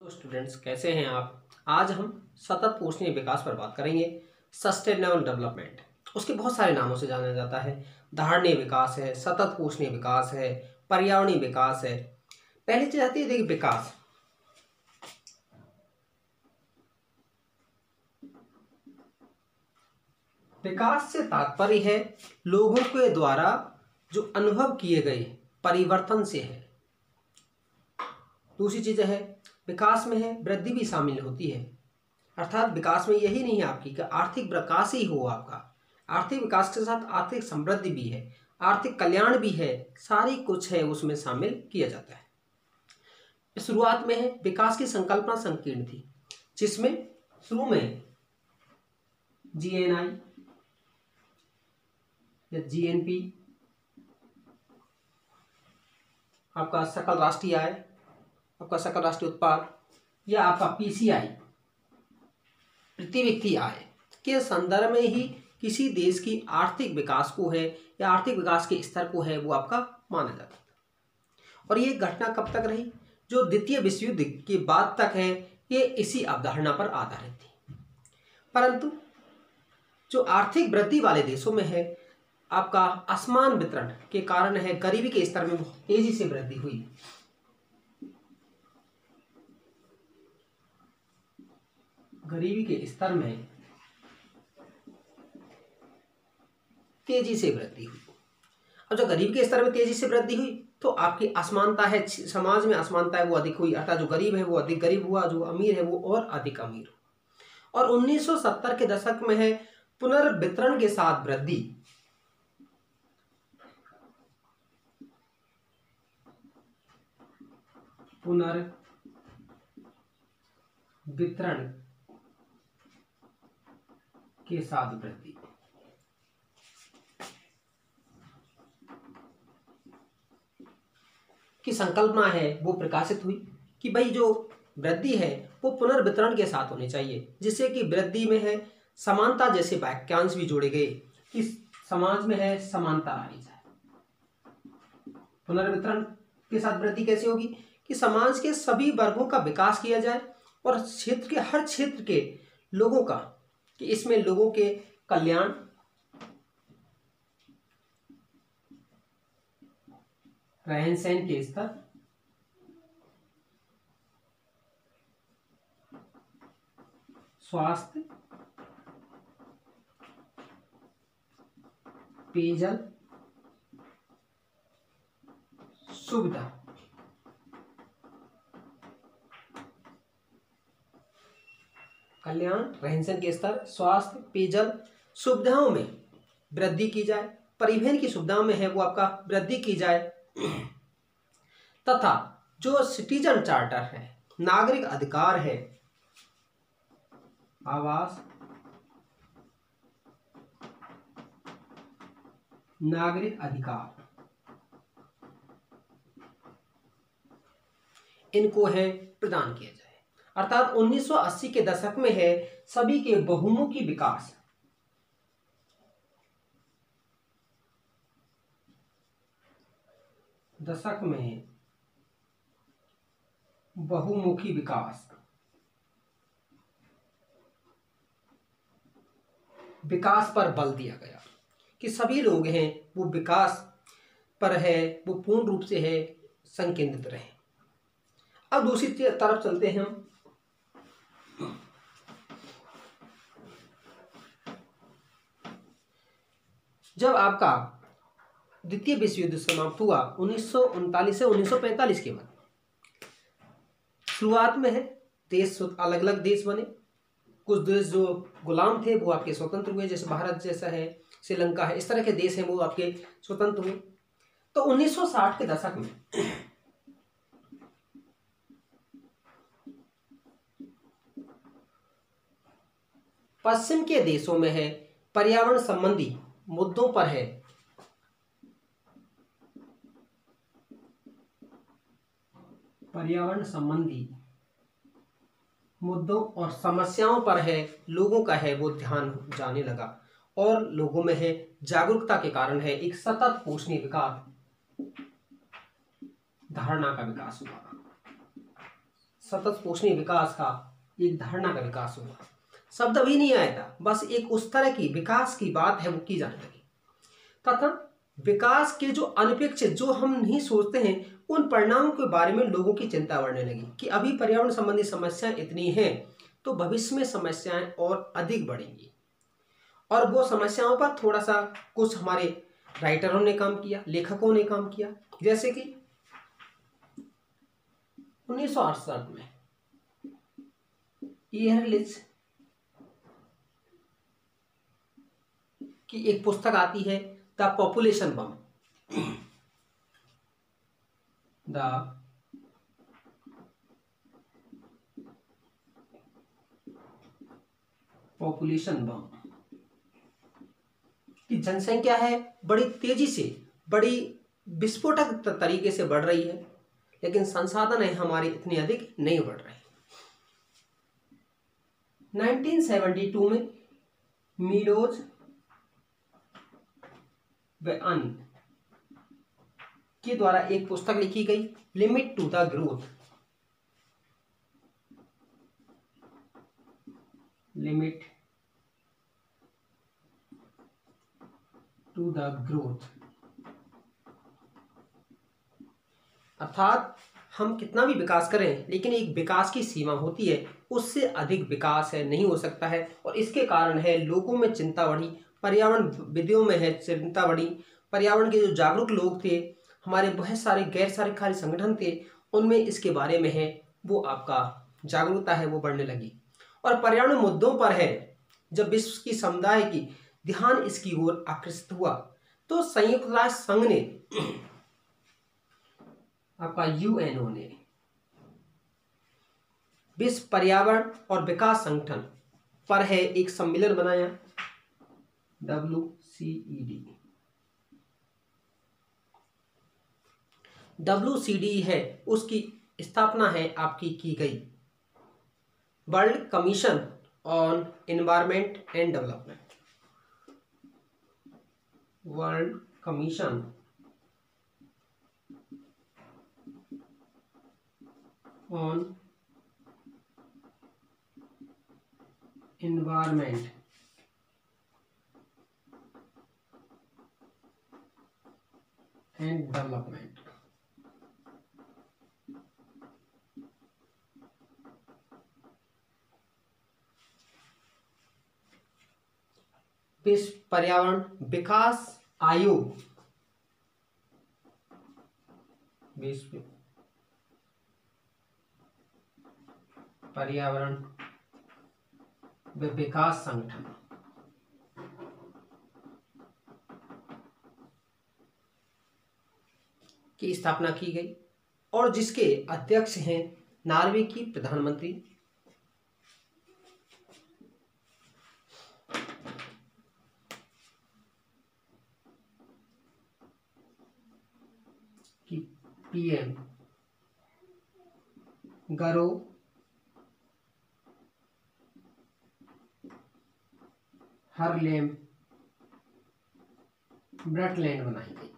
तो स्टूडेंट्स कैसे हैं आप। आज हम सतत पोषणीय विकास पर बात करेंगे। सस्टेनेबल डेवलपमेंट उसके बहुत सारे नामों से जाना जाता है। धारणीय विकास है, सतत पोषणीय विकास है, पर्यावरणीय विकास है। पहली चीज आती है देखिए विकास। विकास से तात्पर्य है लोगों के द्वारा जो अनुभव किए गए परिवर्तन से है। दूसरी चीज है विकास में है वृद्धि भी शामिल होती है। अर्थात विकास में यही नहीं है आपकी कि आर्थिक विकास ही हो आपका, आर्थिक विकास के साथ आर्थिक समृद्धि भी है, आर्थिक कल्याण भी है, सारी कुछ है उसमें शामिल किया जाता है। शुरुआत में है विकास की संकल्पना संकीर्ण थी, जिसमें शुरू में जीएनआई या जीएनपी, आपका सकल राष्ट्रीय आय, आपका सकल राष्ट्रीय उत्पाद, या आपका पीसीआई प्रति व्यक्ति आय के संदर्भ में ही किसी देश की आर्थिक विकास को है या आर्थिक विकास के स्तर को है वो आपका माना जाता था। और ये घटना कब तक रही? जो द्वितीय विश्व युद्ध के बाद तक है, ये इसी अवधारणा पर आधारित थी। परंतु जो आर्थिक वृद्धि वाले देशों में है, आपका असमान वितरण के कारण है गरीबी के स्तर में बहुत तेजी से वृद्धि हुई। गरीबी के स्तर में तेजी से वृद्धि हुई। अब जब गरीबी के स्तर में तेजी से वृद्धि हुई तो आपकी असमानता है, समाज में असमानता है वो अधिक हुई। अर्थात जो गरीब है वो अधिक गरीब हुआ, जो अमीर है वो और अधिक अमीर। और 1970 के दशक में है पुनर्वितरण के साथ वृद्धि। पुनर्वितरण के साथ वृद्धि की संकल्पना है वो प्रकाशित हुई कि भाई जो वृद्धि है वो पुनर्वितरण के साथ होनी चाहिए, जिससे कि वृद्धि में है समानता जैसे वाक्यांश भी जोड़े गए कि समाज में है समानता आई जाए। पुनर्वितरण के साथ वृद्धि कैसे होगी कि समाज के सभी वर्गों का विकास किया जाए और क्षेत्र के हर क्षेत्र के लोगों का, कि इसमें लोगों के कल्याण, रहन सहन के स्तर, स्वास्थ्य, पेयजल सुविधा, कल्याण, रहन सहन के स्तर, स्वास्थ्य, पेयजल सुविधाओं में वृद्धि की जाए, परिवहन की सुविधाओं में है वो आपका वृद्धि की जाए, तथा जो सिटीजन चार्टर है, नागरिक अधिकार है, आवास, नागरिक अधिकार, इनको है प्रदान किया जाए। अर्थात 1980 के दशक में है सभी के बहुमुखी विकास, दशक में बहुमुखी विकास, विकास पर बल दिया गया कि सभी लोग हैं वो विकास पर है वो पूर्ण रूप से है संकेंद्रित रहे। अब दूसरी तरफ चलते हैं हम। जब आपका द्वितीय विश्व युद्ध समाप्त हुआ 1939 से 1945 के बाद, शुरुआत में है देश अलग अलग देश बने। कुछ देश जो गुलाम थे वो आपके स्वतंत्र हुए, जैसे भारत जैसा है, श्रीलंका है, इस तरह के देश हैं वो आपके स्वतंत्र हुए। तो 1960 के दशक में पश्चिम के देशों में है पर्यावरण संबंधी मुद्दों पर है पर्यावरण संबंधी मुद्दों और समस्याओं पर है लोगों का है वो ध्यान जाने लगा, और लोगों में है जागरूकता के कारण है एक सतत पोषणीय विकास धारणा का विकास हुआ। सतत पोषणीय विकास का एक धारणा का विकास हुआ। शब्द अभी नहीं आया था, बस एक उस तरह की विकास की बात है वो की जाने लगी, तथा विकास के जो अनपेक्षित, जो हम नहीं सोचते हैं, उन परिणामों के बारे में लोगों की चिंता बढ़ने लगी कि अभी पर्यावरण संबंधी समस्याएं इतनी हैं तो भविष्य में समस्याएं और अधिक बढ़ेंगी। और वो समस्याओं पर थोड़ा सा कुछ हमारे राइटरों ने काम किया, लेखकों ने काम किया। जैसे कि 1968 में एहरलिच की एक पुस्तक आती है, the population bomb. The population bomb की जनसंख्या है बड़ी तेजी से, बड़ी विस्फोटक तरीके से बढ़ रही है, लेकिन संसाधन है हमारे इतने अधिक नहीं बढ़ रहे। 1972 में मीडोज व अन्य के द्वारा एक पुस्तक लिखी गई, limit to the growth. Limit to the growth, अर्थात हम कितना भी विकास करें लेकिन एक विकास की सीमा होती है, उससे अधिक विकास है नहीं हो सकता है। और इसके कारण है लोगों में चिंता बढ़ी, पर्यावरण विदियों में है चिंता बढ़ी। पर्यावरण के जो जागरूक लोग थे, हमारे बहुत सारे गैर सरकारी संगठन थे, उनमें इसके बारे में है वो आपका जागरूकता है वो बढ़ने लगी। और पर्यावरण मुद्दों पर है जब विश्व की समुदाय की ध्यान इसकी ओर आकर्षित हुआ तो संयुक्त राष्ट्र संघ ने, आपका यूएनओ ने, विश्व पर्यावरण और विकास संगठन पर है एक सम्मेलन बनाया, WCED। WCD है उसकी स्थापना है आपकी की गई, world commission on environment and development. World commission on environment and development. विश्व पर्यावरण विकास आयोग, विश्व पर्यावरण व विकास संगठन की स्थापना की गई और जिसके अध्यक्ष हैं नॉर्वे की प्रधानमंत्री की PM गरो हरलेम ब्रटलैंड बनाई गई।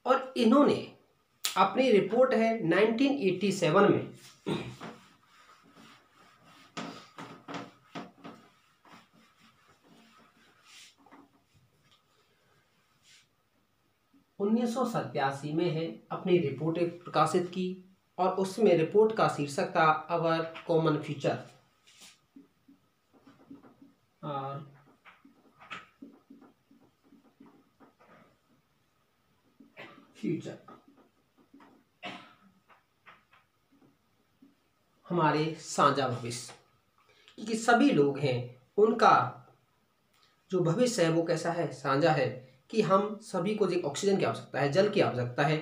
और इन्होंने अपनी रिपोर्ट है 1987 में में है अपनी रिपोर्ट प्रकाशित की और उसमें रिपोर्ट का शीर्षक था अवर कॉमन फ्यूचर। फ्यूचर हमारे साझा भविष्य, क्योंकि सभी लोग हैं उनका जो भविष्य है वो कैसा है, साझा है। कि हम सभी को एक ऑक्सीजन की आवश्यकता है, जल की आवश्यकता है,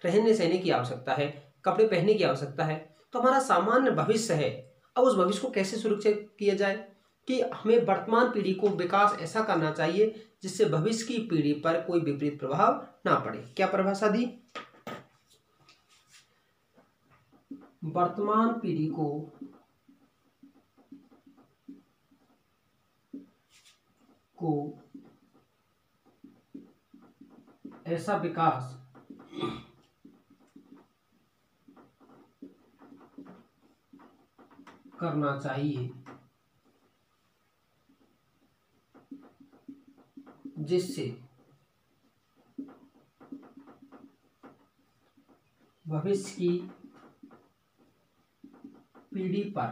रहने सहने की आवश्यकता है, कपड़े पहनने की आवश्यकता है। तो हमारा सामान्य भविष्य है। अब उस भविष्य को कैसे सुरक्षित किया जाए कि हमें वर्तमान पीढ़ी को विकास ऐसा करना चाहिए जिससे भविष्य की पीढ़ी पर कोई विपरीत प्रभाव ना पड़े। क्या परिभाषा दी? वर्तमान पीढ़ी को ऐसा विकास करना चाहिए, जिससे भविष्य की पीढ़ी पर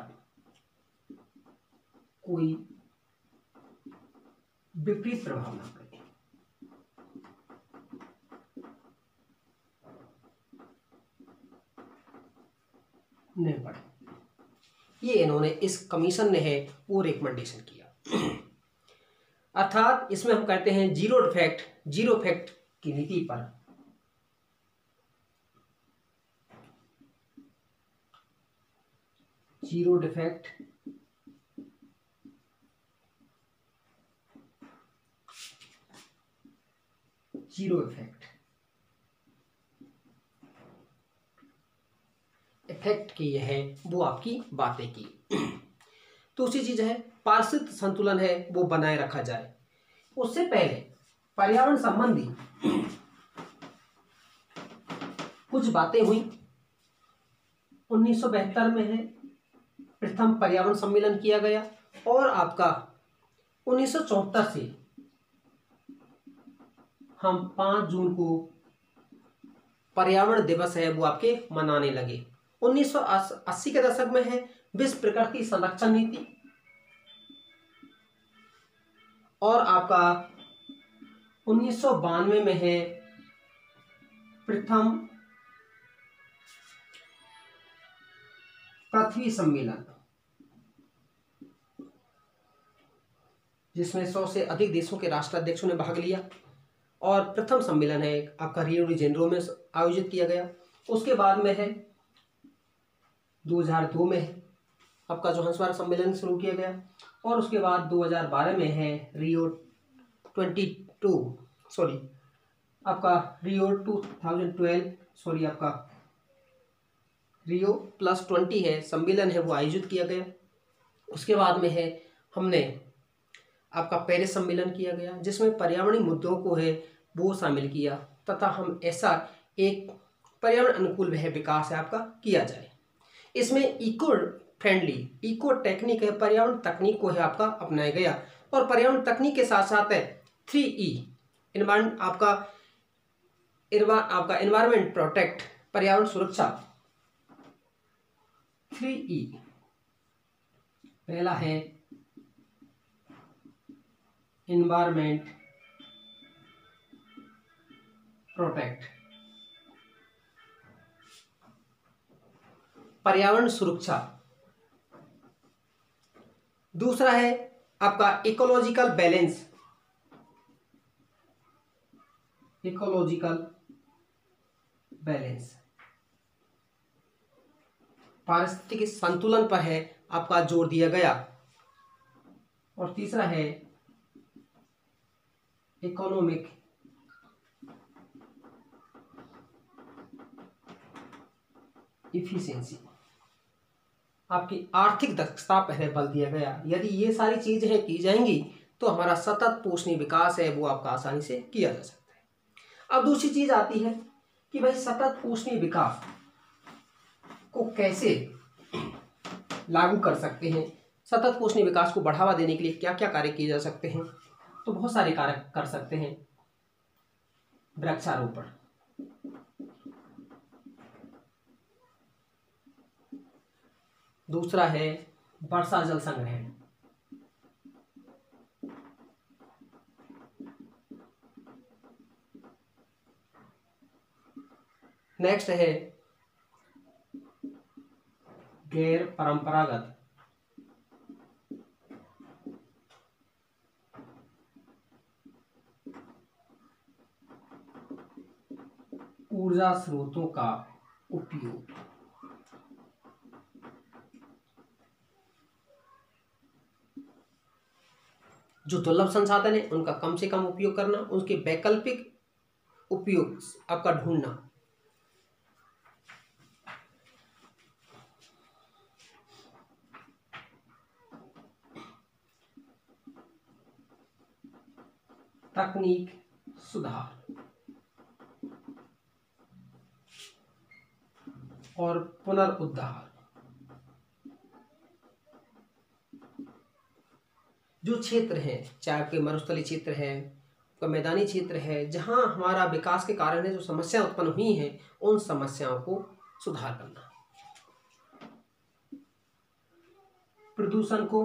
कोई विपरीत प्रभाव न पड़े। नहीं पड़े, ये इन्होंने इस कमीशन ने है वो रिकमेंडेशन किया। अर्थात इसमें हम कहते हैं जीरो डिफेक्ट की नीति पर जीरो डिफेक्ट इफेक्ट की है वो आपकी बातें की। दूसरी चीज है पारिस्थितिक संतुलन है वो बनाए रखा जाए। उससे पहले पर्यावरण संबंधी कुछ बातें हुई। 1972 में है प्रथम पर्यावरण सम्मेलन किया गया और आपका 1974 से हम 5 जून को पर्यावरण दिवस है वो आपके मनाने लगे। 1980 के दशक में है विश्व प्रकृति संरक्षण नीति और आपका 1992 में है प्रथम पृथ्वी सम्मेलन, जिसमें 100 से अधिक देशों के राष्ट्राध्यक्षों ने भाग लिया और प्रथम सम्मेलन है आपका रियो डी जेनेरो में आयोजित किया गया। उसके बाद में है 2002 में है आपका जोहान्सबर्ग सम्मेलन शुरू किया गया और उसके बाद 2012 में है रियो 2012 आपका रियो +20 है सम्मेलन है वो आयोजित किया गया। उसके बाद में है हमने आपका पेरिस सम्मेलन किया गया जिसमें पर्यावरणीय मुद्दों को है वो शामिल किया तथा हम ऐसा एक पर्यावरण अनुकूल वह विकास है आपका किया जाए। इसमें इको टेक्निक है पर्यावरण तकनीक को है आपका अपनाया गया और पर्यावरण तकनीक के साथ साथ है 3E एनवायरमेंट प्रोटेक्ट पर्यावरण सुरक्षा। 3E पहला है एनवायरमेंट प्रोटेक्ट पर्यावरण सुरक्षा। दूसरा है आपका इकोलॉजिकल बैलेंस पारिस्थितिक संतुलन पर है आपका जोर दिया गया। और तीसरा है इकोनॉमिक इफिशिएंसी, आपकी आर्थिक दक्षता पर बल दिया गया। यदि ये सारी चीजें की जाएंगी तो हमारा सतत पोषणीय विकास है वो आपका आसानी से किया जा सकता है। अब दूसरी चीज आती है कि भाई सतत पोषणीय विकास को कैसे लागू कर सकते हैं, सतत पोषणीय विकास को बढ़ावा देने के लिए क्या क्या कार्य किए जा सकते हैं। तो बहुत सारे कार्य कर सकते हैं। वृक्षारोपण, दूसरा है वर्षा जल संग्रहण, नेक्स्ट है गैर परंपरागत ऊर्जा स्रोतों का उपयोग। जो दुर्लभ संसाधन है उनका कम से कम उपयोग करना, उनके वैकल्पिक उपयोग आपका ढूंढना। तकनीक सुधार और पुनर्उद्धार। जो क्षेत्र हैं, चाहे आपके मरुस्थलीय क्षेत्र है, आपका मैदानी क्षेत्र है, जहाँ हमारा विकास के कारण जो समस्याएं उत्पन्न हुई हैं, उन समस्याओं को सुधार करना, प्रदूषण को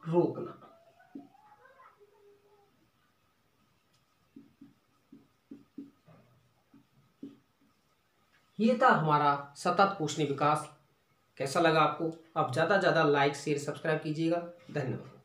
रोकना। ये था हमारा सतत पोषणीय विकास। कैसा लगा आपको? आप ज़्यादा से ज़्यादा लाइक शेयर सब्सक्राइब कीजिएगा। धन्यवाद।